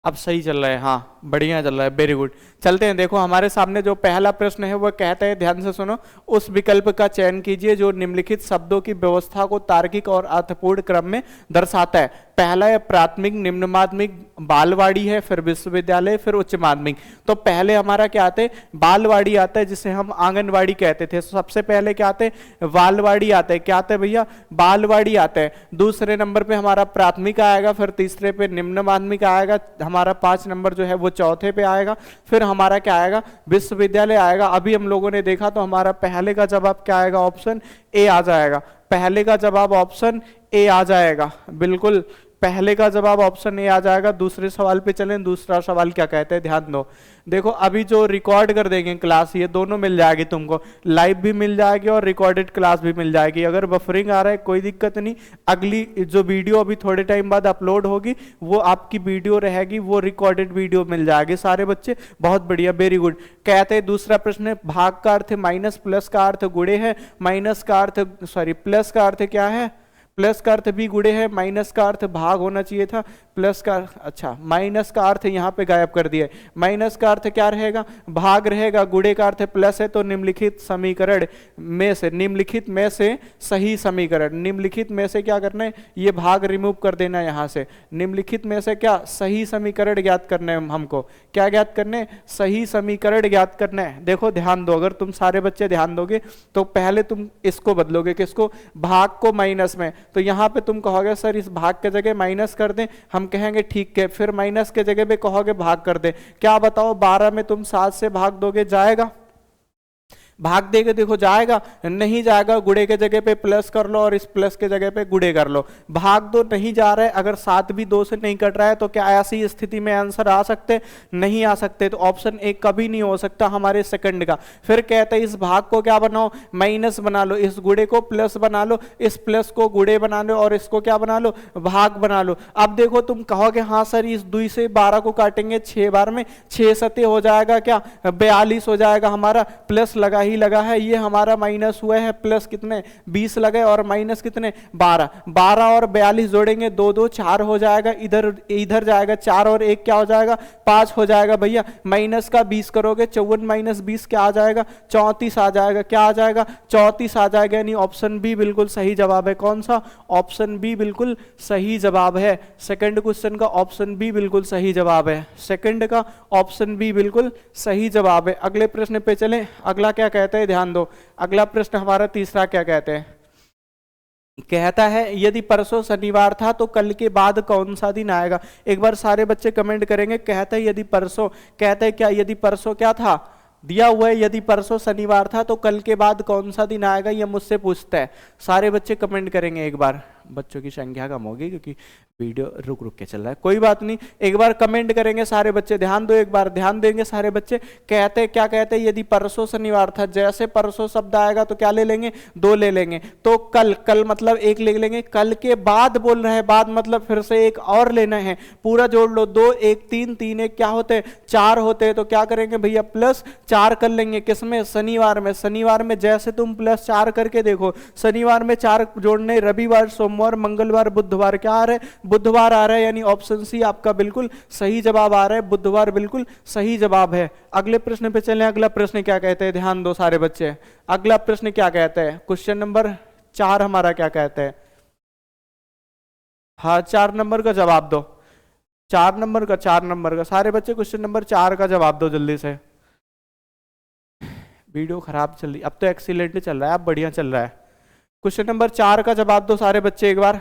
अब सही चल रहा है, हाँ बढ़िया चल रहा है, वेरी गुड। चलते हैं, देखो हमारे सामने जो पहला प्रश्न है वो कहता है, ध्यान से सुनो, उस विकल्प का चयन कीजिए जो निम्नलिखित शब्दों की व्यवस्था को तार्किक और अर्थपूर्ण क्रम में दर्शाता है। पहला है प्राथमिक, निम्न माध्यमिक, बालवाड़ी है, फिर विश्वविद्यालय, फिर उच्च माध्यमिक। तो पहले हमारा क्या आता है, बालवाड़ी आता है, जिसे हम आंगनवाड़ी कहते थे। सबसे पहले क्या आते हैं, बालवाड़ी आता है। क्या आता है भैया, बालवाड़ी आता है। दूसरे नंबर पे हमारा प्राथमिक आएगा, फिर तीसरे पे निम्न माध्यमिक आएगा, हमारा 5 नंबर जो है वो चौथे पे आएगा, फिर हमारा क्या आएगा, विश्वविद्यालय आएगा। अभी हम लोगों ने देखा तो हमारा पहले का जवाब क्या आएगा, ऑप्शन ए आ जाएगा। पहले का जवाब ऑप्शन ए आ जाएगा, बिल्कुल पहले का जवाब ऑप्शन ए आ जाएगा। दूसरे सवाल पे चलें, दूसरा सवाल क्या कहते हैं, ध्यान दो। देखो अभी जो रिकॉर्ड कर देंगे क्लास, ये दोनों मिल जाएगी तुमको, लाइव भी मिल जाएगी और रिकॉर्डेड क्लास भी मिल जाएगी। अगर बफरिंग आ रहा है कोई दिक्कत नहीं, अगली जो वीडियो अभी थोड़े टाइम बाद अपलोड होगी वो आपकी वीडियो रहेगी, वो रिकॉर्डेड वीडियो मिल जाएगी सारे बच्चे। बहुत बढ़िया, वेरी गुड। कहते हैं दूसरा प्रश्न है, भाग का अर्थ माइनस, प्लस का अर्थ गुणे है, माइनस का अर्थ प्लस का अर्थ क्या है, प्लस का अर्थ भी गुणे है, माइनस का अर्थ भाग होना चाहिए था, प्लस का, अच्छा माइनस का अर्थ यहाँ पे गायब कर दिया है। माइनस का अर्थ क्या रहेगा, भाग रहेगा, गुणे का अर्थ प्लस है। तो निम्नलिखित समीकरण में से, निम्नलिखित में से सही समीकरण, निम्नलिखित में से क्या करना है, ये भाग रिमूव कर देना है यहाँ से। निम्नलिखित में से क्या, सही समीकरण ज्ञात करना है हमको। क्या ज्ञात करने, सही समीकरण ज्ञात करना है। देखो ध्यान दो, अगर तुम सारे बच्चे ध्यान दोगे तो पहले तुम इसको बदलोगे, किसको, भाग को माइनस में। तो यहां पे तुम कहोगे सर इस भाग के जगह माइनस कर दें, हम कहेंगे ठीक है, फिर माइनस के जगह पे कहोगे भाग कर दें। क्या बताओ, 12 में तुम 7 से भाग दोगे, जाएगा, भाग देगे, देखो जाएगा, नहीं जाएगा। गुणे के जगह पे प्लस कर लो और इस प्लस के जगह पे गुणे कर लो। भाग दो नहीं जा रहा है, अगर 7 भी 2 से नहीं कट रहा है तो क्या ऐसी स्थिति में आंसर आ सकते, नहीं आ सकते। तो ऑप्शन ए कभी नहीं हो सकता हमारे सेकंड का। फिर कहते हैं इस भाग को क्या बनाओ, माइनस बना लो, इस गुणे को प्लस बना लो, इस प्लस को गुणे बना लो और इसको क्या बना लो, भाग बना लो। अब देखो तुम कहोगे हाँ सर इस 2 से 12 को काटेंगे 6 बार में, 6 सते हो जाएगा क्या, 42 हो जाएगा, हमारा प्लस लगा ही लगा है, ये हमारा माइनस हुआ है, प्लस कितने 20 लगे और माइनस कितने 12, 12 और 42 जोड़ेंगे 2 2 4 हो जाएगा, इधर इधर जाएगा 4 और 1 क्या हो जाएगा 5 हो जाएगा भैया। माइनस का 20 करोगे 54 माइनस 20 क्या आ जाएगा 34 आ जाएगा, क्या आ जाएगा 34 आ जाएगा। यानी ऑप्शन बी बिल्कुल सही जवाब है। कौन सा, ऑप्शन बी बिल्कुल सही जवाब है। सेकंड क्वेश्चन का ऑप्शन बी बिल्कुल सही जवाब है, सेकंड का ऑप्शन बी बिल्कुल सही जवाब है। अगले प्रश्न पे चलें, अगला क्या कहते हैं, ध्यान दो। अगला प्रश्न हमारा तीसरा क्या कहते हैं, कहता है यदि परसों शनिवार था तो कल के बाद कौन सा दिन आएगा। एक बार सारे बच्चे कमेंट करेंगे, कहता है यदि परसों, कहते हैं क्या, यदि परसों क्या था, दिया हुआ है यदि परसों शनिवार था तो कल के बाद कौन सा दिन आएगा, ये मुझसे पूछता है। सारे बच्चे कमेंट करेंगे, एक बार बच्चों की संख्या कम होगी क्योंकि वीडियो रुक रुक के चल रहा है, कोई बात नहीं, एक बार कमेंट करेंगे सारे बच्चे, ध्यान दो, एक बार ध्यान देंगे सारे बच्चे। कहते क्या कहते हैं, यदि परसों शनिवार था, जैसे परसों शब्द आएगा तो क्या ले लेंगे, 2 ले लेंगे। तो कल, कल मतलब 1 ले लेंगे, कल के बाद बोल रहे हैं, बाद मतलब फिर से 1 और लेना है, पूरा जोड़ लो, 2 1 3 3 1 क्या होते हैं 4 होते हैं। तो क्या करेंगे भैया, प्लस 4 कर लेंगे, किसमें, शनिवार में। शनिवार में जैसे तुम प्लस 4 करके देखो, शनिवार में 4 जोड़ने, रविवार सोमवार मंगलवार बुधवार क्या आ रहा है, बुधवार आ रहा है। यानी ऑप्शन सी आपका बिल्कुल सही जवाब आ रहा है, बुधवार बिल्कुल सही जवाब है। अगले प्रश्न पे चलें, अगला प्रश्न क्या कहते हैं, ध्यान दो सारे बच्चे। अगला प्रश्न क्या कहता है, क्वेश्चन नंबर 4 हमारा क्या कहता है, हाँ 4 नंबर का जवाब दो, 4 नंबर का, 4 नंबर का सारे बच्चे क्वेश्चन नंबर 4 का जवाब दो जल्दी से। वीडियो खराब चल रही, अब तो एक्सीलेंट चल रहा है, अब बढ़िया चल रहा है। क्वेश्चन नंबर 4 का जवाब दो सारे बच्चे एक बार।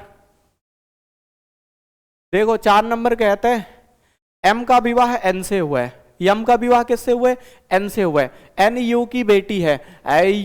देखो 4 नंबर कहते हैं एम का विवाह एन से हुआ है, यम का विवाह किससे हुआ है, एन से हुआ है। एन यू की बेटी है,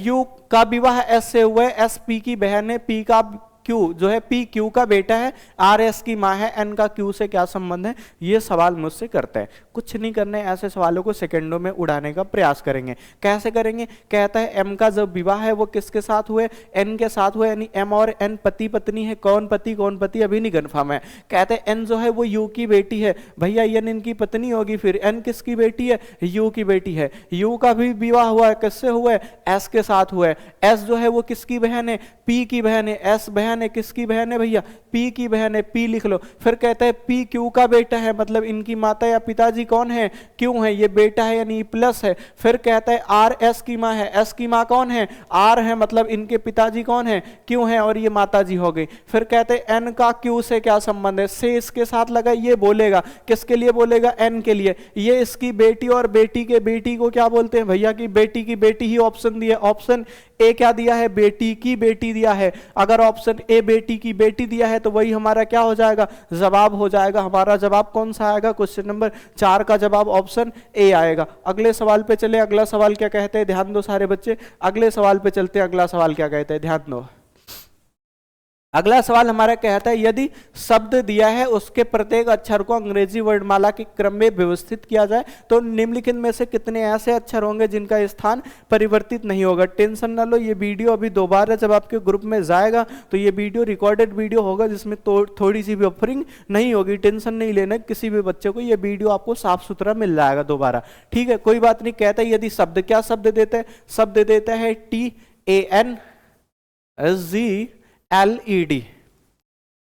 यू का विवाह एस से हुआ है, एस पी की बहन है, पी का क्यू जो है पी क्यू का बेटा है, आर एस की माँ है, एन का क्यू से क्या संबंध है, ये सवाल मुझसे करता है। कुछ नहीं करना है, ऐसे सवालों को सेकंडों में उड़ाने का प्रयास करेंगे। कैसे करेंगे, कहता है एम का जो विवाह है वो किसके साथ हुए, एन के साथ हुए, यानी एम और एन पति पत्नी है। कौन पति अभी नहीं कन्फर्म है। कहते हैं एन जो है वो यू की बेटी है, भैया एन इनकी पत्नी होगी, फिर एन किसकी बेटी है, यू की बेटी है। यू का भी विवाह हुआ है, किससे हुआ है, एस के साथ हुआ है। एस जो है वो किसकी बहन है, पी की बहन है, एस बहन बहन है, किसकी बहन है भैया, पी की बहन है, पी लिख लो। फिर कहता है पी क्यू का बेटा है, मतलब इनकी माता या पिताजी कौन है, क्यू है, ये बेटा है यानी प्लस है। फिर कहता है आर एस की माँ है, एस की माँ कौन है, आर है, मतलब इनके पिताजी कौन है, क्यू है, और ये माता जी हो गई। फिर कहते हैं एन का क्यू से क्या संबंध है, से इसके साथ लगा, ये बोलेगा किसके लिए बोलेगा, एन के लिए। ये इसकी बेटी और बेटी के बेटी को क्या बोलते हैं भैया की बेटी की बेटी ही ऑप्शन दिया। ऑप्शन ए क्या दिया है, बेटी की बेटी दिया है। अगर ऑप्शन ए बेटी की बेटी दिया है तो वही हमारा क्या हो जाएगा, जवाब हो जाएगा। हमारा जवाब कौन सा आएगा, क्वेश्चन नंबर 4 का जवाब ऑप्शन ए आएगा। अगले सवाल पे चले, अगला सवाल क्या कहते हैं, ध्यान दो सारे बच्चे, अगले सवाल पे चलते हैं। अगला सवाल क्या कहते हैं, ध्यान दो। अगला सवाल हमारा कहता है यदि शब्द दिया है उसके प्रत्येक अक्षर को अंग्रेजी वर्णमाला के क्रम में व्यवस्थित किया जाए तो निम्नलिखित में से कितने ऐसे अक्षर होंगे जिनका स्थान परिवर्तित नहीं होगा। टेंशन ना लो, ये वीडियो अभी दोबारा जब आपके ग्रुप में जाएगा तो ये वीडियो रिकॉर्डेड वीडियो होगा जिसमें थोड़ी सी भी बफरिंग नहीं होगी। टेंशन नहीं लेना, किसी भी बच्चे को ये वीडियो आपको साफ सुथरा मिल जाएगा दोबारा, ठीक है, कोई बात नहीं। कहता है यदि शब्द, क्या शब्द देता है, शब्द देता है TANGLED,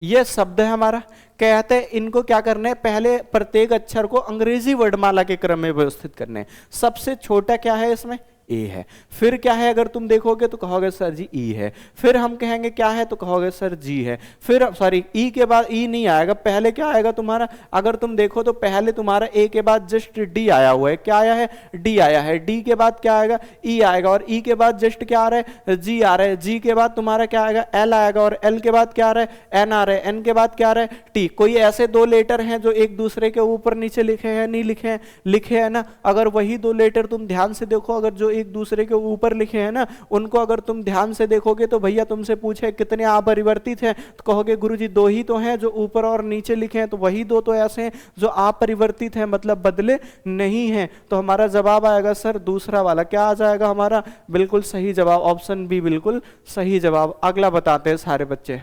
ये शब्द है हमारा। कहते हैं इनको क्या करना है, पहले प्रत्येक अक्षर को अंग्रेजी वर्णमाला के क्रम में व्यवस्थित करने हैं। सबसे छोटा क्या है इसमें, ए है। फिर क्या है, अगर तुम देखोगे तो कहोगे सर जी ई है। फिर हम कहेंगे क्या है तो कहोगे सर जी है। फिर सॉरी, ई के बाद ई नहीं आएगा, पहले क्या आएगा तुम्हारा, अगर तुम देखो तो पहले तुम्हारा ए के बाद जस्ट डी आया हुआ है। क्या आया है, डी आया है। डी के बाद क्या आएगा, ई आएगा, और ई के बाद जस्ट क्या आ रहा है, जी आ रहा है। जी के बाद तुम्हारा क्या आएगा, एल आएगा, और एल के बाद क्या आ रहा है, एन आ रहा है। एन के बाद क्या आ रहा है, टी। कोई ऐसे दो लेटर हैं जो एक दूसरे के ऊपर नीचे लिखे हैं, नहीं लिखे हैं, लिखे हैं ना। अगर वही दो लेटर तुम ध्यान से देखो, अगर जो एक दूसरे के ऊपर लिखे हैं ना, उनको अगर तुम ध्यान से देखोगे तो भैया तुमसे पूछे कितने अपरिवर्तित हैं तो कहोगे गुरुजी दो ही तो हैं जो ऊपर और नीचे लिखे हैं, तो वही दो तो ऐसे हैं जो अपरिवर्तित हैं, मतलब बदले नहीं हैं। तो हमारा जवाब आएगा सर दूसरा वाला। क्या आ जाएगा हमारा, बिल्कुल सही जवाब, ऑप्शन बी बिल्कुल सही जवाब। अगला बताते हैं सारे बच्चे।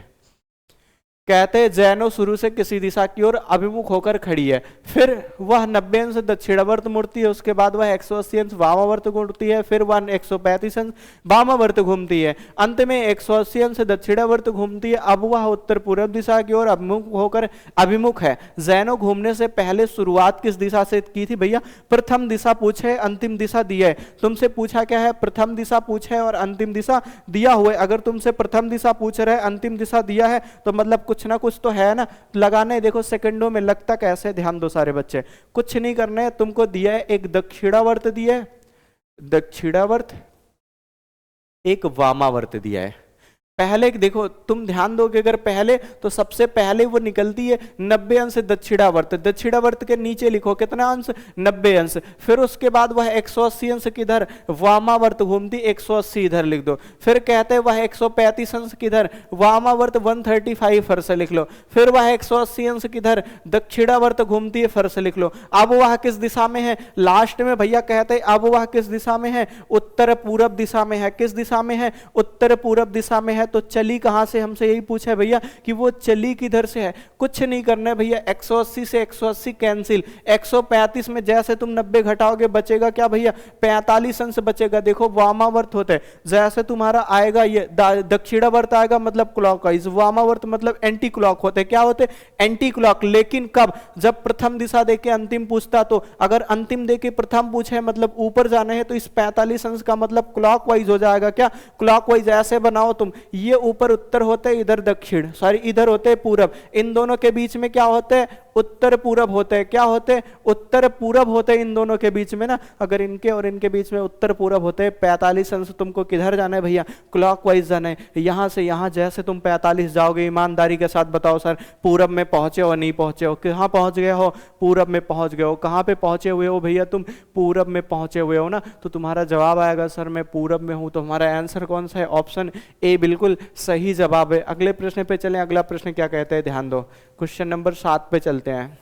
कहते हैं जैनो शुरू से किसी दिशा की ओर अभिमुख होकर खड़ी है, फिर वह 90 अंश दक्षिणावर्त मुड़ती है, उसके बाद वह 180 अंश वामावर्त घूमती है, फिर वह 135 अंश वामावर्त घूमती है, अंत में 180 अंश दक्षिणावर्त घूमती है। अब वह उत्तर पूर्व दिशा की ओर अभिमुख है। जैनो घूमने से पहले शुरुआत किस दिशा से की थी भैया, प्रथम दिशा पूछे, अंतिम दिशा दिया है। तुमसे पूछा क्या है, प्रथम दिशा पूछे और अंतिम दिशा दिया हुआ है। अगर तुमसे प्रथम दिशा पूछ रहे, अंतिम दिशा दिया है, तो मतलब कुछ ना कुछ तो है ना, लगाना है। देखो सेकंडों में लगता कैसे, ध्यान दो सारे बच्चे, कुछ नहीं करना है, तुमको दिया है एक दक्षिणावर्त दिया है, दक्षिणावर्त, एक वामावर्त दिया है। पहले देखो तुम ध्यान दोगे, अगर पहले तो सबसे पहले वो निकलती है 90 अंश दक्षिणावर्त। दक्षिणावर्त के नीचे लिखो कितना अंश, 90 अंश। फिर उसके बाद वह 180 अंश किधर, वामावर्त घूमती, 180 इधर लिख दो। फिर कहते हैं वह 135 अंश किधर, वामावर्त 135 फर से लिख लो। फिर वह 180 अंश किधर, दक्षिणावर्त घूमती है, फर से लिख लो। अब वह किस दिशा में है, लास्ट में भैया कहते हैं अब वह किस दिशा में है, उत्तर पूर्व दिशा में है। किस दिशा में है, उत्तर पूर्व दिशा में है। तो चली कहां से, हमसे यही पूछा है भैया कि वो चली किधर से है। कुछ नहीं करना है भैया, 180 से 180 कैंसिल, 135 में जैसे तुम 90 घटाओगे बचेगा क्या भैया, 45 अंश बचेगा। देखो वामावर्त होता है, जैसे तुम्हारा आएगा ये दक्षिणावर्त आएगा मतलब क्लॉकवाइज, वामावर्त मतलब एंटी क्लॉक होते हैं। क्या होते हैं, एंटी क्लॉक। लेकिन कब, जब प्रथम दिशा देके अंतिम पूछता, तो अगर अंतिम देके प्रथम पूछे मतलब ऊपर जाना है तो इस 45 अंश का मतलब क्लॉकवाइज हो जाएगा। क्या, क्लॉकवाइज। ऐसे बनाओ तुम, ये ऊपर उत्तर होते हैं, इधर दक्षिण, सॉरी इधर होते हैं पूरब। इन दोनों के बीच में क्या होते हैं, उत्तर पूरब होते हैं। क्या होते हैं, उत्तर पूरब होते हैं इन दोनों के बीच में ना। अगर इनके और इनके बीच में उत्तर पूरब होते हैं। 45 अंश तुमको किधर जाना है भैया, क्लॉकवाइज जाना है। यहां से यहां जैसे तुम 45 जाओगे, ईमानदारी के साथ बताओ सर पूरब में पहुंचे हो नहीं पहुंचे हो, कहां पहुंच गए हो, पूरब में पहुंच गए हो। कहां पे पहुंचे हुए हो भैया, तुम पूरब में पहुंचे हुए हो ना। तो तुम्हारा जवाब आएगा सर मैं पूरब में हूं। तो हमारा आंसर कौन सा है, ऑप्शन ए बिल्कुल सही जवाब है। अगले प्रश्न पे चलें। अगला प्रश्न क्या कहते हैं, ध्यान दो, क्वेश्चन नंबर 7 पे चलते हैं।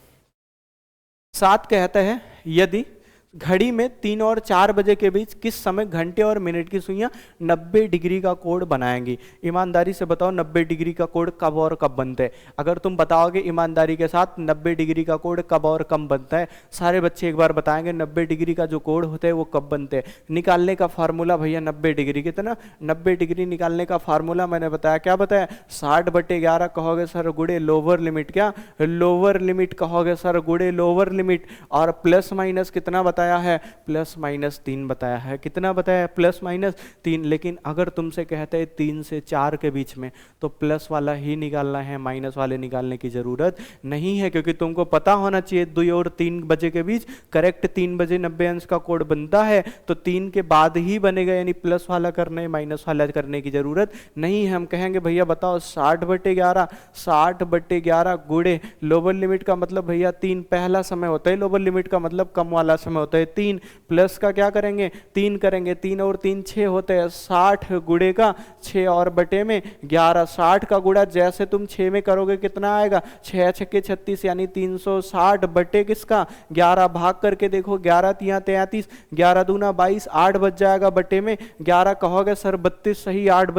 7 कहते हैं यदि घड़ी में 3 और 4 बजे के बीच किस समय घंटे और मिनट की सुइयां 90 डिग्री का कोण बनाएंगी? ईमानदारी से बताओ 90 डिग्री का कोण कब और कब बनता है? अगर तुम बताओगे ईमानदारी के साथ 90 डिग्री का कोण कब और कब बनता है, सारे बच्चे एक बार बताएंगे 90 डिग्री का जो कोण होता है वो कब बनते हैं। निकालने का फार्मूला भैया 90 डिग्री कितना, 90 डिग्री निकालने का फार्मूला मैंने बताया, क्या बताया? 60/11 कहोगे सर गुड़े लोअर लिमिट, क्या लोअर लिमिट कहोगे सर गुड़े लोअर लिमिट, और प्लस माइनस कितना बताया है? प्लस माइनस 3 बताया है। कितना बताया? Plus minus 3। लेकिन अगर तुमसे कहते हैं 3 से 4 के बीच में, तो प्लस वाला ही निकालना है, माइनस वाले निकालने की जरूरत नहीं है, क्योंकि तुमको पता होना चाहिए 2 और 3 बजे के बीच करेक्ट 3 बजे 90 अंश का कोण बनता है, तो 3 के बाद ही बनेगा, यानी प्लस वाला करने माइनस वाला करने की जरूरत नहीं है। हम कहेंगे भैया बताओ 60/11, 60/11 गुड़े लोअर लिमिट का मतलब भैया 3 पहला समय होता है, लोअर लिमिट का मतलब कम वाला समय होता है 3, प्लस का क्या करेंगे? 3 करेंगे, 3 और 3 6 होते हैं, 60 गुड़े का 6 और बटे में 11, 60 का गुड़ा जैसे तुम 6 में करोगे कितना आएगा? 6 छक्के 36, यानी 360 बटे किसका? 11 भाग करके देखो, 11 तिया 33, 11 दूना 22, 8 बच जाएगा बटे में 11। कहोगे सर 32 सही 8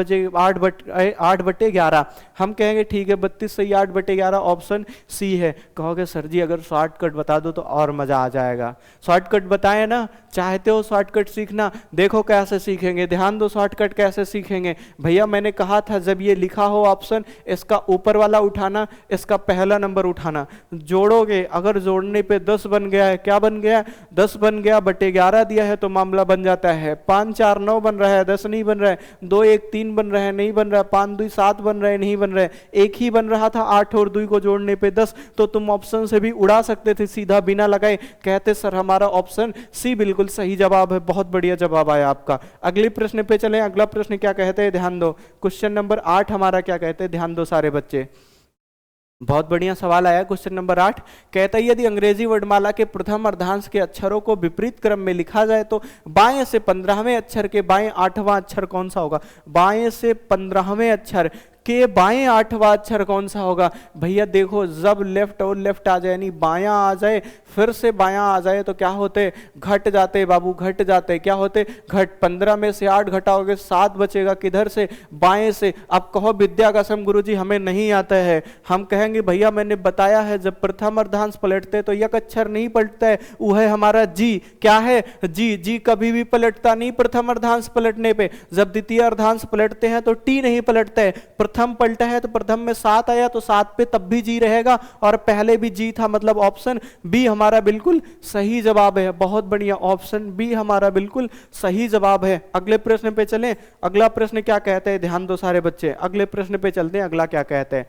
बटे 11, हम कहेंगे ठीक है 32 सही 8/11 ऑप्शन सी है। कहोगे सर जी अगर शॉर्टकट बता दो तो और मजा आ जाएगा। शॉर्टकट बताए ना, चाहते हो शॉर्टकट सीखना? देखो कैसे सीखेंगे, ध्यान दो शॉर्टकट कैसे सीखेंगे। भैया मैंने कहा था जब ये लिखा हो ऑप्शन, इसका ऊपर वाला उठाना, इसका पहला नंबर उठाना, जोड़ोगे, अगर जोड़ने पे 10 बन गया है, क्या बन गया? 10 बन गया, बटे 11 दिया है तो मामला बन जाता है। 5 4 9 बन रहा है, 10 नहीं बन रहा है, 2 1 3 बन रहा है, नहीं बन रहा है, 5 2 7 बन रहा है, नहीं बन रहा है, एक ही बन रहा था 8 और 2 को जोड़ने पे 10, तो तुम ऑप्शन से भी उड़ा सकते थे सीधा बिना लगाए, कहते सर हमारा ऑप्शन सी बिल्कुल सही जवाब है। बहुत बढ़िया जवाब आया आपका। अगले प्रश्न पे चलें। अगला प्रश्न क्या कहते हैं, ध्यान दो। क्वेश्चन नंबर 8 हमारा क्या कहते हैं, ध्यान दो सारे बच्चे। बहुत बढ़िया सवाल आया। क्वेश्चन नंबर 8 कहता है यदि अंग्रेजी वर्णमाला के प्रथम अर्धांश के अक्षरों को विपरीत क्रम में लिखा जाए तो बाएं से 15वें अक्षर के बाएं 8वां अक्षर कौन सा होगा? बाएं से 15वें अक्षर के बाएं 8वां अक्षर कौन सा होगा? भैया देखो जब लेफ्ट और लेफ्ट आ जाए, यानी बायां आ जाए फिर से बायां आ जाए तो क्या होते? घट जाते बाबू, घट जाते। क्या होते? घट। 15 में से 8 घटाओगे 7 बचेगा, किधर से? बाएं से। अब कहो विद्या कसम गुरुजी हमें नहीं आता है, हम कहेंगे भैया मैंने बताया है जब प्रथम अर्धांश पलटते तो एक अक्षर नहीं पलटता है, वो है हमारा जी। क्या है? जी। जी कभी भी पलटता नहीं प्रथम अर्धांश पलटने पे। जब द्वितीय अर्धांश पलटते हैं तो टी नहीं पलटता है। प्रथम पलटा है तो प्रथम में 7 आया तो 7 पे तब भी जी रहेगा, और पहले भी जी था, मतलब ऑप्शन बी हमारा बिल्कुल सही जवाब है। बहुत बढ़िया, ऑप्शन बी हमारा बिल्कुल सही जवाब है। अगले प्रश्न पे चलें। अगला प्रश्न क्या कहते हैं, ध्यान दो सारे बच्चे। अगले प्रश्न पे चलते हैं। अगला क्या कहते हैं?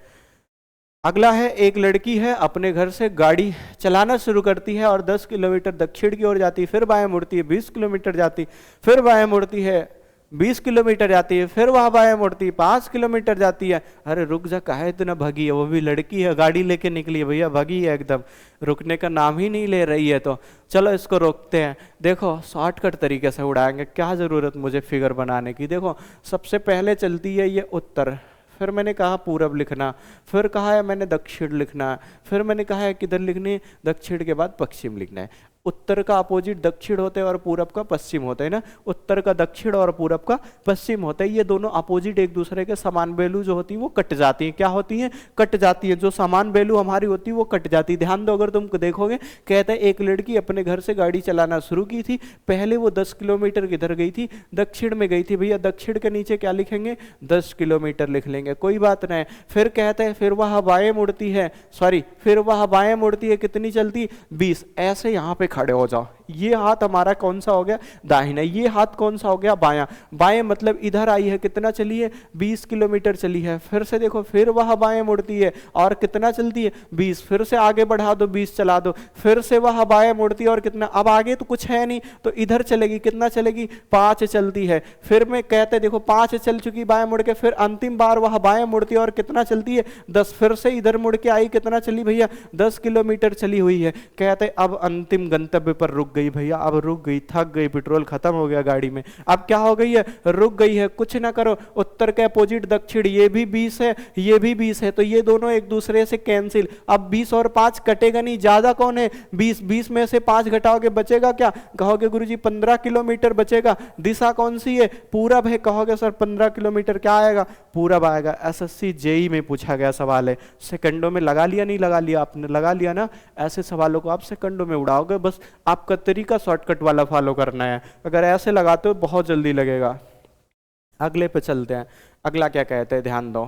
अगला है एक लड़की है अपने घर से गाड़ी चलाना शुरू करती है और 10 किलोमीटर दक्षिण की ओर जाती है, फिर बाएं मुड़ती है, 20 किलोमीटर जाती, फिर बाएं मुड़ती है, 20 किलोमीटर जाती है, फिर वहां बाएं मुड़ती है, 5 किलोमीटर जाती है। अरे रुक जा, काहे इतना भगी है? वो भी लड़की है, गाड़ी लेके निकली है भैया, भगी है एकदम, रुकने का नाम ही नहीं ले रही है। तो चलो इसको रोकते हैं। देखो शॉर्टकट तरीके से उड़ाएंगे, क्या जरूरत मुझे फिगर बनाने की। देखो सबसे पहले चलती है ये उत्तर, फिर मैंने कहा पूरब लिखना, फिर कहा है मैंने दक्षिण लिखना, फिर मैंने कहा है किधर लिखनी? दक्षिण के बाद पश्चिम लिखना है। उत्तर का अपोजिट दक्षिण होते हैं और पूरब का पश्चिम होता है ना। उत्तर का दक्षिण और पूरब का पश्चिम होता है। ये दोनों अपोजिट एक दूसरे के समान बेलू जो होती है वो कट जाती है। क्या होती है? कट जाती है। जो समान बेलू हमारी होती है वो कट जाती है। ध्यान दो, अगर तुम देखोगे कहते हैं एक लड़की अपने घर से गाड़ी चलाना शुरू की थी। पहले वो 10 किलोमीटर किधर गई थी? दक्षिण में गई थी। भैया दक्षिण के नीचे क्या लिखेंगे? 10 किलोमीटर लिख लेंगे, कोई बात नहीं। फिर कहते हैं फिर वह बाएं मुड़ती है, फिर वह बाएं मुड़ती है, कितनी चलती? 20। ऐसे यहाँ पे खड़े हो जाओ। ये हाथ हमारा कौन सा हो गया? दाहिना। ये हाथ कौन सा हो गया? बायां। बाएं मतलब इधर आई है, कितना चली है? 20 किलोमीटर चली है। फिर से देखो, फिर वह बाएं मुड़ती है और कितना चलती है? 20। फिर से आगे बढ़ा दो, 20 चला दो। फिर से वह बाएं मुड़ती है और कितना? अब आगे तो कुछ है नहीं तो इधर चलेगी, कितना चलेगी? 5 चलती है। फिर मैं कहते देखो 5 चल चुकी बाएं मुड़ के, फिर अंतिम बार वह बाएं मुड़ती है और कितना चलती है? 10। फिर से इधर मुड़ के आई, कितना चली भैया? 10 किलोमीटर चली हुई है। कहते अब अंतिम गंतव्य पर रुक गई गई भैया, अब रुक गई, थक गई, पेट्रोल खत्म हो गया गाड़ी में, अब क्या हो गई है, रुक गई है। कुछ ना करो, उत्तर के अपोजिट दक्षिण, ये भी 20 है, ये भी 20 है, तो ये दोनों एक दूसरे से कैंसिल। अब 20 और 5 कटेगा नहीं, ज्यादा कौन है, 20, 20 में से 5 घटाओगे बचेगा क्या, कहोगे गुरुजी 15 किलोमीटर बचेगा। दिशा कौन सी है, पूरब है, कहोगे सर 15 किलोमीटर क्या आएगा, पूरब आएगा। एसएससी जेई में पूछा गया सवाल है, सेकंडों में लगा लिया, नहीं लगा लिया, आपने लगा लिया ना। ऐसे सवालों को आप सेकंडों में उड़ाओगे, बस आपका तरीका शॉर्टकट वाला फॉलो करना है। अगर ऐसे लगाते हो बहुत जल्दी लगेगा। अगले पे चलते हैं, अगला क्या कहते हैं, ध्यान दो।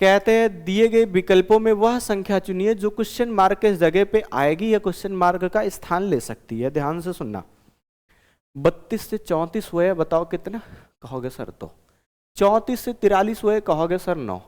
कहते हैं दिए गए विकल्पों में वह संख्या चुनिए जो क्वेश्चन मार्क के जगह पे आएगी या क्वेश्चन मार्क का स्थान ले सकती है। ध्यान से सुनना, 32 से 34 हुए, बताओ कितना, कहोगे सर 2। 34 से 43 हुए, कहोगे सर 9।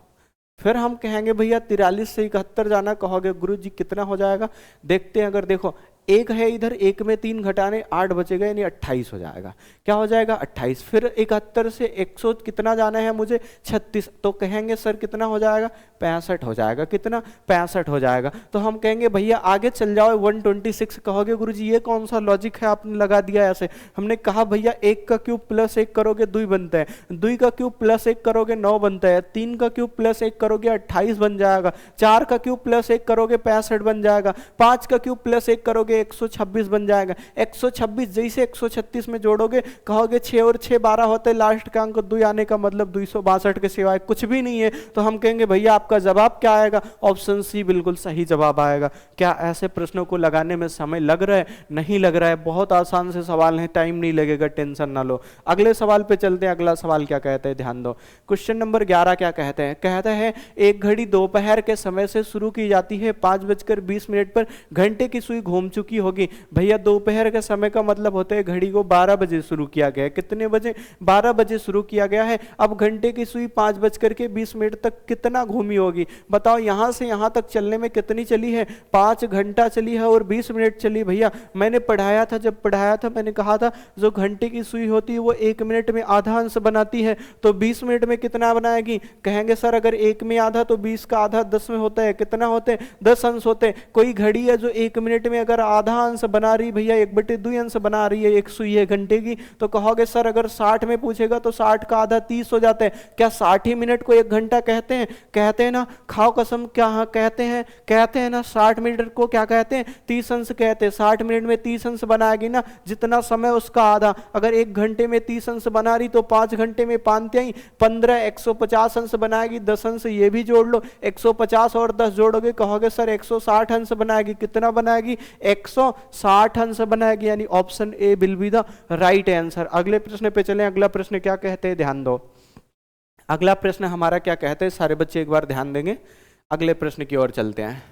फिर हम कहेंगे भैया 43 से 71 जाना, कहोगे गुरु जी कितना हो जाएगा। देखते हैं, अगर देखो एक है इधर, एक में 3 घटाने 8 बचेगा, यानी 28 हो जाएगा। क्या हो जाएगा, 28। फिर 71 से 100 कितना जाना है मुझे, 36, तो कहेंगे सर कितना हो जाएगा, 65 हो जाएगा। कितना, 65 हो जाएगा। तो हम कहेंगे भैया आगे चल जाओ 126, कहोगे गुरुजी ये कौन सा लॉजिक है, आपने लगा दिया ऐसे। हमने कहा भैया 1 का क्यूब प्लस 1 करोगे 2 बनता है, 2 का क्यूब प्लस 1 करोगे 9 बनता है, 3 का क्यूब प्लस 1 करोगे 28 बन जाएगा, 4 का क्यूब प्लस 1 करोगे 65 बन जाएगा, 5 का क्यूब प्लस 1 करोगे 126 बन जाएगा। 126 जैसे 136 में जोड़ोगे, कहोगे 6 और 6 12 होते, लास्ट का अंक 2 आने का मतलब 262 के सिवाय कुछ भी नहीं है। तो हम कहेंगे भैया आपका जवाब क्या आएगा, ऑप्शन सी बिल्कुल सही जवाब आएगा। क्या ऐसे प्रश्नों को लगाने में समय लग रहा है, नहीं लग रहा है, बहुत आसान से सवाल है, टाइम नहीं लगेगा, टेंशन ना लो। अगले सवाल पे चलते हैं। अगला सवाल क्या कहते हैं, ध्यान दो। क्वेश्चन नंबर 11 क्या कहते हैं, कहता है एक घड़ी दोपहर के समय से शुरू की जाती है, 5:20 पर घंटे की सुई घूम चुकी होगी। भैया दोपहर के समय का मतलब होता है घड़ी को 12 बजे शुरू किया गया है। कितने बजे, 12 बजे शुरू किया गया है। अब घंटे की सुई 5:20 तक कितना घूमी होगी, बताओ। यहां से यहां तक चलने में कितनी चली है, 5 घंटा चली है और 20 मिनट चली। भैया मैंने पढ़ाया था, जब पढ़ाया था मैंने कहा था जो घंटे की सुई होती है वो 1 मिनट में आधा अंश बनाती है, तो 20 मिनट में कितना बनाएगी। कहेंगे सर अगर 1 में आधा तो 20 का आधा 10 में होता है, कितना होते हैं, 10 अंश होते हैं। कोई घड़ी है जो 1 मिनट में अगर आधा अंश बना रही, भैया 1/2 अंश बना रही है, एक सुई है घंटे की, तो कहोगे सर अगर 60 में पूछेगा तो 60 का आधा 30 हो जाता है। क्या 60 ही मिनट को 1 घंटा कहते हैं, कहते हैं ना, खाओ कसम, क्या कहते हैं ना, 60 मिनट को क्या कहते हैं, 30 अंश कहते हैं। 60 मिनट में 30 अंश बनाएगी ना, जितना समय उसका आधा। अगर 1 घंटे में 30 अंश बना रही तो 5 घंटे में 15 150 अंश बनाएगी, 10 अंश ये भी जोड़ लो, 150 और 10 जोड़ोगे, कहोगे सर 160 अंश बनाएगी। कितना बनाएगी, 160 अंश बनाएगी, यानी option A will be the right answer. अगले प्रश्न पे चलें। अगला प्रश्न क्या कहते हैं, ध्यान दो। अगला प्रश्न हमारा क्या कहते हैं, सारे बच्चे एक बार ध्यान देंगे। अगले प्रश्न की ओर चलते हैं।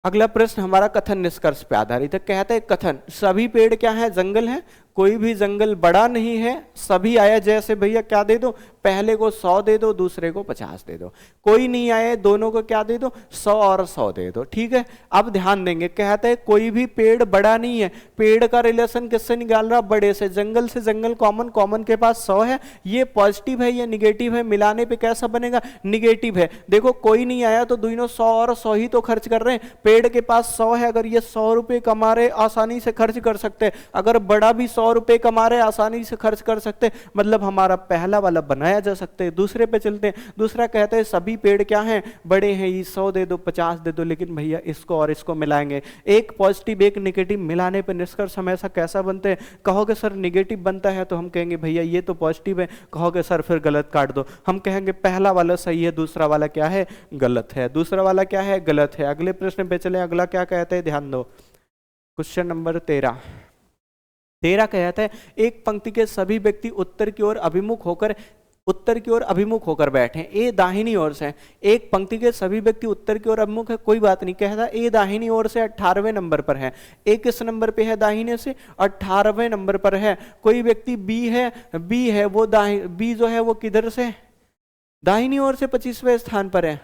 अगला प्रश्न हमारा कथन निष्कर्ष पे आधारित है। कहते हैं कथन, सभी पेड़ क्या है, जंगल है, कोई भी जंगल बड़ा नहीं है, सभी आया। जैसे भैया क्या दे दो, पहले को 100 दे दो, दूसरे को 50 दे दो। कोई नहीं आया, दोनों को क्या दे दो, 100 और 100 दे दो। ठीक है, अब ध्यान देंगे। कहते हैं कोई भी पेड़ बड़ा नहीं है, पेड़ का रिलेशन किससे निकाल रहा, बड़े से। जंगल से जंगल कॉमन, कॉमन के पास 100 है, ये पॉजिटिव है ये निगेटिव है, मिलाने पे कैसा बनेगा, निगेटिव है। देखो कोई नहीं आया तो दोनों 100 और 100 ही तो खर्च कर रहे हैं। पेड़ के पास 100 है, अगर ये 100 रुपए कमा रहे, आसानी से खर्च कर सकते हैं। अगर बड़ा भी 100 रुपए कमा रहे, आसानी से खर्च कर सकते, मतलब हमारा पहला वाला बनाया जा सकता है। दूसरे पे चलते हैं। दूसरा कहते हैं सभी पेड़ क्या हैं, बड़े हैं, ये 100 दे दो 50 दे दो, लेकिन भैया इसको और इसको मिलाएंगे, एक पॉजिटिव एक नेगेटिव, मिलाने पे निष्कर्ष हमेशा कैसा बनते हैं, कहोगे सर निगेटिव बनता है, तो हम कहेंगे भैया ये तो पॉजिटिव है, कहोगे सर फिर गलत काट दो। हम कहेंगे पहला वाला सही है, दूसरा वाला क्या है, गलत है। दूसरा वाला क्या है, गलत है। अगले प्रश्न पे चले। अगला क्या कहते हैं, ध्यान दो। क्वेश्चन नंबर 13 कहता है एक पंक्ति के सभी व्यक्ति उत्तर की ओर अभिमुख होकर बैठे। ए दाहिनी ओर से, एक पंक्ति के सभी व्यक्ति उत्तर की ओर अभिमुख है, कोई बात नहीं। कहता ए दाहिनी ओर से 18वें नंबर पर है। ए किस नंबर पे है, दाहिने से 18वें नंबर पर है। कोई व्यक्ति बी है वो बी जो है वो किधर से, दाहिनी ओर से 25वें स्थान पर है।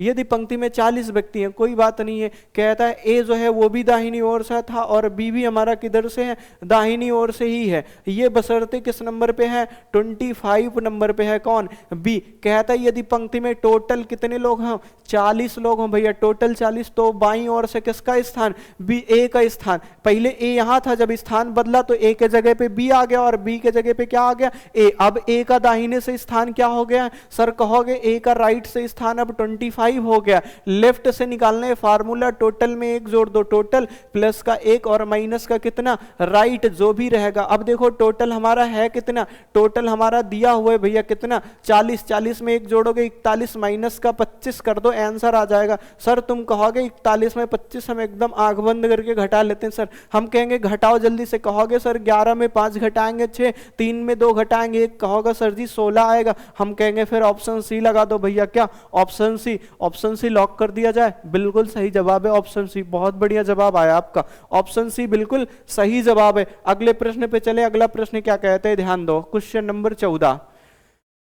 यदि पंक्ति में 40 व्यक्ति हैं, कोई बात नहीं है, कहता है ए जो है वो भी दाहिनी ओर से था और बी भी हमारा किधर से है, दाहिनी ओर से ही है। ये बशर्ते किस नंबर पे है, 25 नंबर पे है, कौन, बी। कहता है यदि पंक्ति में टोटल कितने लोग हैं, 40 लोग हैं भैया, टोटल 40, तो बाईं ओर से किसका स्थान, बी, ए का स्थान। पहले ए यहां था, जब स्थान बदला तो ए के जगह पे बी आ गया और बी के जगह पे क्या आ गया, ए। अब ए का दाहिने से स्थान क्या हो गया सर, कहोगे ए का राइट से स्थान अब 25 हो गया। लेफ्ट से निकालना है फार्मूला, टोटल में एक जोड़ दो, टोटल प्लस का एक और माइनस का कितना, राइट, जो भी रहेगा। अब देखो टोटल हमारा है कितना, टोटल हमारा दिया हुआ है भैया कितना, 40, 40 में एक जोड़ोगे 41, माइनस का 25 कर दो, आंसर आ जाएगा। सर तुम कहोगे 41 में 25 हम एकदम आंख बंद करके घटा लेते हैं। सर हम कहेंगे घटाओ जल्दी से, कहोगे सर 11 में 5 घटाएंगे 6, 3 में 2 घटाएंगे 1, कहोगे सर जी 16 आएगा। हम कहेंगे फिर ऑप्शन सी लगा दो भैया, क्या, option C. Option C lock कर दिया जाए, बिल्कुल सही जवाब है ऑप्शन सी। बहुत बढ़िया जवाब आया आपका, ऑप्शन सी बिल्कुल सही जवाब है। अगले प्रश्न पे चले, अगला प्रश्न क्या कहते हैं, ध्यान दो, क्वेश्चन नंबर 14।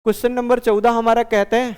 क्वेश्चन नंबर 14 हमारा कहते हैं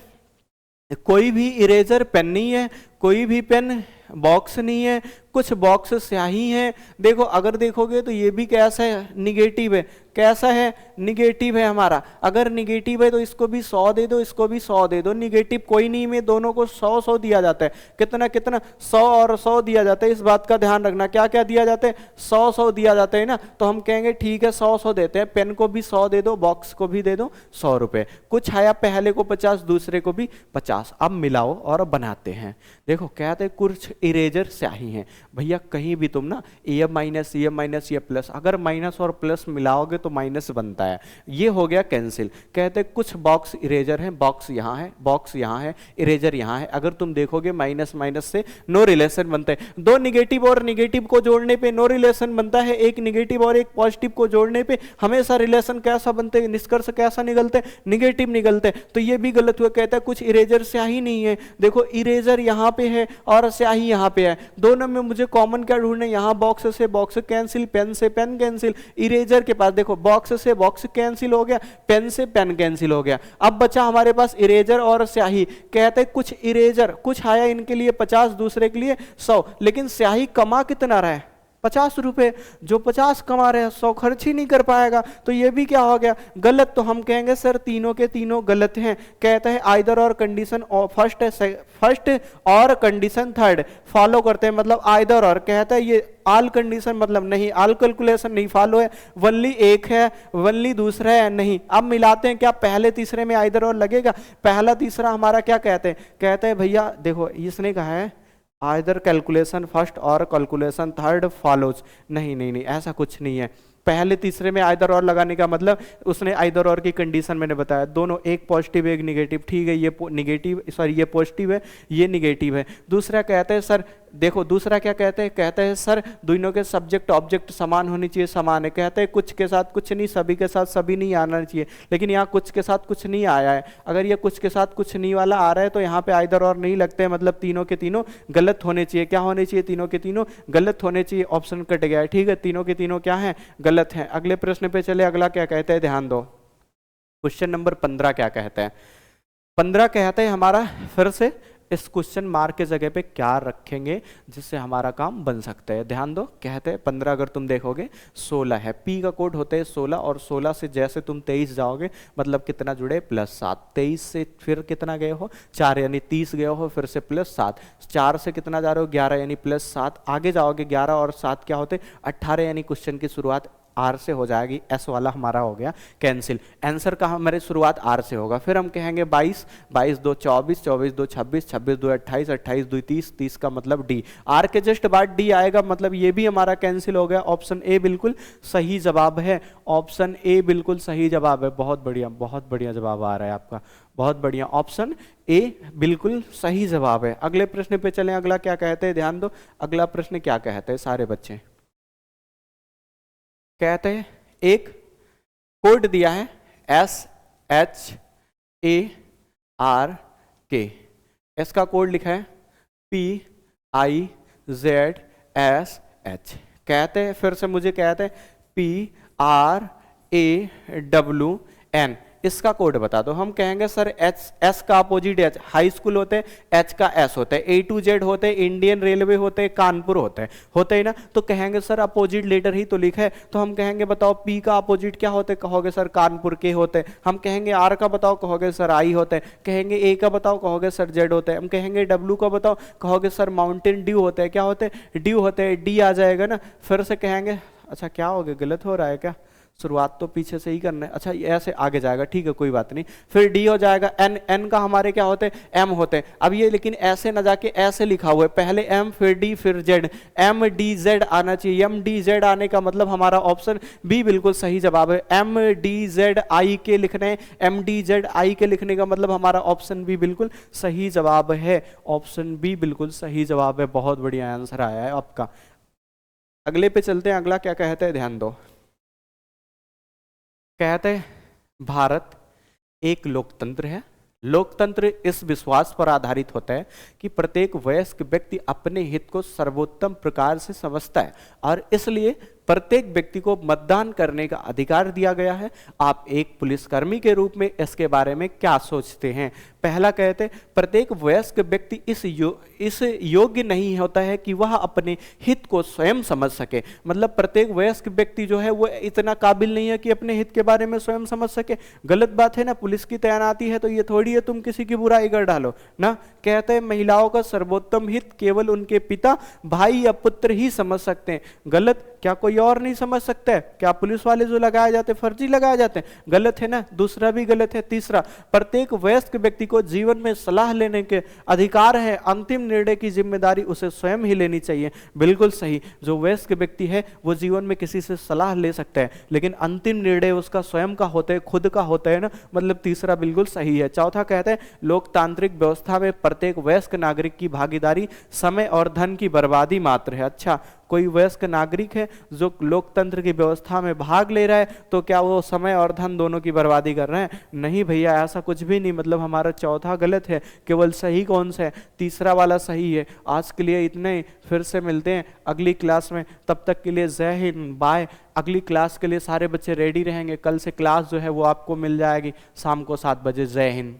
कोई भी इरेजर पेन नहीं है, कोई भी पेन बॉक्स नहीं है, कुछ बॉक्स स्याही है। देखो अगर देखोगे तो ये भी कैसा है, निगेटिव है। कैसा है, निगेटिव है हमारा। अगर निगेटिव है तो इसको भी 100 दे दो, इसको भी 100 दे दो। निगेटिव कोई नहीं में दोनों को 100-100 दिया जाता है। कितना कितना, 100 और 100 दिया जाता है। इस बात का ध्यान रखना, क्या क्या दिया जाता है, 100-100 दिया जाता है ना। तो हम कहेंगे ठीक है 100-100 देते हैं, पेन को भी 100 दे दो, बॉक्स को भी दे दो 100 रुपए। कुछ आया, पहले को 50, दूसरे को भी 50। अब मिलाओ और बनाते हैं। देखो कहते हैं कुछ इरेजर स्याही हैं भैया, कहीं भी तुम ना ये माइनस ये प्लस, अगर माइनस और प्लस मिलाओगे तो माइनस बनता है, ये हो गया कैंसिल। कहते कुछ बॉक्स इरेजर हैं, बॉक्स यहाँ है, बॉक्स यहाँ है, इरेजर यहाँ है। अगर तुम देखोगे माइनस माइनस से नो रिलेशन बनता है। दो निगेटिव और निगेटिव को जोड़ने पे नो रिलेशन बनता है, एक निगेटिव और एक पॉजिटिव को जोड़ने पे हमेशा रिलेशन कैसा बनते हैं, निष्कर्ष कैसा निकलते, निगेटिव निकलते। तो ये भी गलत हुआ। कहता है कुछ इरेजर स्याही नहीं है। देखो इरेजर यहाँ पे है और स्याही यहाँ पे है, दोनों में मुझे कॉमन क्या ढूंढना है, यहाँ बॉक्स से बॉक्स कैंसिल, पेन से पेन कैंसिल। इरेजर के पास देखो बॉक्स से बॉक्स कैंसिल हो गया, पेन से पेन कैंसिल हो गया। अब बचा हमारे पास इरेजर और स्याही। कहते हैं कुछ इरेजर, कुछ आया इनके लिए 50, दूसरे के लिए 100, लेकिन स्याही कमा कितना रहा है, 50 रुपए। जो 50 कमा रहे हैं 100 खर्च ही नहीं कर पाएगा, तो ये भी क्या हो गया, गलत। तो हम कहेंगे सर तीनों के तीनों गलत हैं। कहता है आइदर और कंडीशन फर्स्ट और कंडीशन थर्ड फॉलो करते हैं, मतलब आइदर और। कहता है ये आल कंडीशन मतलब नहीं, आल कैलकुलेशन नहीं फॉलो है, वनली एक है, वनली दूसरा है नहीं। अब मिलाते हैं, क्या पहले तीसरे में आइदर और लगेगा, पहला तीसरा हमारा क्या कहते हैं, कहते हैं भैया देखो इसने कहा है आइदर कैलकुलेशन फर्स्ट और कैलकुलेशन थर्ड फॉलोज। नहीं नहीं नहीं, ऐसा कुछ नहीं है। पहले तीसरे में आइदर और लगाने का मतलब उसने आइदर और की कंडीशन मैंने बताया, दोनों एक पॉजिटिव एक निगेटिव। ठीक है ये निगेटिव, सॉरी ये पॉजिटिव है ये निगेटिव है। दूसरा कहते हैं सर देखो, दूसरा क्या कहते हैं, कहते हैं सर दोनों के सब्जेक्ट ऑब्जेक्ट समान होनी चाहिए, समान है। कहते हैं कुछ के साथ कुछ नहीं, सभी के साथ सभी नहीं आना चाहिए, लेकिन यहाँ कुछ के साथ कुछ नहीं आया है। अगर ये कुछ के साथ कुछ नहीं वाला आ रहा है तो यहाँ पे आइदर और नहीं लगते हैं, मतलब तीनों के तीनों गलत होने चाहिए। क्या होने चाहिए, तीनों के तीनों गलत होने चाहिए। ऑप्शन कट गया है, ठीक है, तीनों के तीनों क्या है, गलत है। अगले प्रश्न पे चले, अगला क्या कहते हैं, ध्यान दो। क्वेश्चन नंबर 15 क्या कहते हैं, 15 कहते हैं हमारा, फिर से इस क्वेश्चन मार्क के जगह पे क्या रखेंगे जिससे हमारा काम बन सकता है। ध्यान दो, कहते हैं 15 अगर तुम देखोगे 16 है, पी का कोड होता है 16, और 16 से जैसे तुम 23 जाओगे मतलब कितना जुड़े, +7। 23 से फिर कितना गए हो, 4 यानी 30 गए हो, फिर से +7। 4 से कितना जा रहे हो, 11 यानी +7। आगे जाओगे 11 और 7 क्या होते, 18 यानी क्वेश्चन की शुरुआत आर से हो जाएगी। एस वाला हमारा हो गया कैंसिल। आंसर का हमारे शुरुआत आर से होगा। फिर हम कहेंगे 22, 22 2 24, 24 2 26, 26 2 28, 28 2 30, 30 का मतलब डी। आर के जस्ट बाद डी आएगा, मतलब ये भी हमारा कैंसिल हो गया। ऑप्शन ए बिल्कुल सही जवाब है, ऑप्शन ए बिल्कुल सही जवाब है। बहुत बढ़िया, बहुत बढ़िया जवाब आ रहा है आपका, बहुत बढ़िया। ऑप्शन ए बिल्कुल सही जवाब है। अगले प्रश्न पे चलें, अगला क्या कहते हैं, ध्यान दो। अगला प्रश्न क्या कहते हैं सारे बच्चे, कहते हैं एक कोड दिया है SHARK, इसका कोड लिखा है PIZSH। कहते हैं फिर से मुझे कहते हैं PRAWN, इसका कोड बता दो। हम कहेंगे सर एच, एस का अपोजिट एच, हाई स्कूल होते हैं, एच का एस होते हैं, ए टू जेड होते हैं, इंडियन रेलवे होते हैं, कानपुर होते ही ना। तो कहेंगे सर अपोजिट लेटर ही तो लिखा है, तो हम कहेंगे बताओ पी का अपोजिट क्या होते हैं, कहोगे सर कानपुर के होते हैं। हम कहेंगे आर का बताओ, कहोगे सर आई होते हैं। कहेंगे ए का बताओ, कहोगे सर जेड होते हैं। हम कहेंगे डब्ल्यू का बताओ, कहोगे सर माउंटेन ड्यू होते हैं। क्या होते हैं? ड्यू होते हैं, डी आ जाएगा ना। फिर से कहेंगे, अच्छा क्या हो गया, गलत हो रहा है क्या? शुरुआत तो पीछे से ही करना है। अच्छा ये ऐसे आगे जाएगा, ठीक है कोई बात नहीं। फिर डी हो जाएगा, एन, एन का हमारे क्या होते हैं? एम होते हैं। अब ये लेकिन ऐसे ना जाके ऐसे लिखा हुआ है, पहले एम फिर डी फिर जेड, एम डी जेड आना चाहिए। एम डी जेड आने का मतलब हमारा ऑप्शन बी बिल्कुल सही जवाब है। एम डी जेड आई के लिखने, एम डी जेड आई के लिखने का मतलब हमारा ऑप्शन बी बिल्कुल सही जवाब है। ऑप्शन बी बिल्कुल सही जवाब है। बहुत बढ़िया आंसर आया है आपका। अगले पे चलते हैं। अगला क्या कहते हैं, ध्यान दो। कहते हैं भारत एक लोकतंत्र है। लोकतंत्र इस विश्वास पर आधारित होता है कि प्रत्येक वयस्क व्यक्ति अपने हित को सर्वोत्तम प्रकार से समझता है और इसलिए प्रत्येक व्यक्ति को मतदान करने का अधिकार दिया गया है। आप एक पुलिसकर्मी के रूप में इसके बारे में क्या सोचते हैं? पहला कहते हैं प्रत्येक वयस्क व्यक्ति इस योग्य नहीं होता है कि वह अपने हित को स्वयं समझ सके। मतलब प्रत्येक वयस्क व्यक्ति जो है वो इतना काबिल नहीं है कि अपने हित के बारे में स्वयं समझ सके। गलत बात है ना। पुलिस की तैनाती है तो ये थोड़ी है तुम किसी की बुराई कर डालो ना। कहते हैं महिलाओं का सर्वोत्तम हित केवल उनके पिता, भाई या पुत्र ही समझ सकते हैं। गलत। क्या कोई और नहीं समझ सकता है? क्या पुलिस वाले जो लगाए जाते फर्जी लगाए जाते हैं? गलत है ना। दूसरा भी गलत है। तीसरा, प्रत्येक वयस्क व्यक्ति को जीवन में सलाह लेने के अधिकार है। अंतिम निर्णय की जिम्मेदारी उसे स्वयं ही लेनी चाहिए। बिल्कुल सही। जो वयस्क व्यक्ति है वो जीवन में किसी से सलाह ले सकता है लेकिन अंतिम निर्णय उसका स्वयं का होता है, खुद का होता है ना। मतलब तीसरा बिल्कुल सही है। चौथा कहते हैं लोकतांत्रिक व्यवस्था में प्रत्येक वयस्क नागरिक की भागीदारी समय और धन की बर्बादी मात्र है। अच्छा, कोई वयस्क नागरिक है जो लोकतंत्र की व्यवस्था में भाग ले रहा है तो क्या वो समय और धन दोनों की बर्बादी कर रहे हैं? नहीं भैया, ऐसा कुछ भी नहीं। मतलब हमारा चौथा गलत है। केवल सही कौन सा है? तीसरा वाला सही है। आज के लिए इतने ही। फिर से मिलते हैं अगली क्लास में। तब तक के लिए जय हिंद, बाय। अगली क्लास के लिए सारे बच्चे रेडी रहेंगे। कल से क्लास जो है वो आपको मिल जाएगी शाम को 7 बजे। जय हिंद।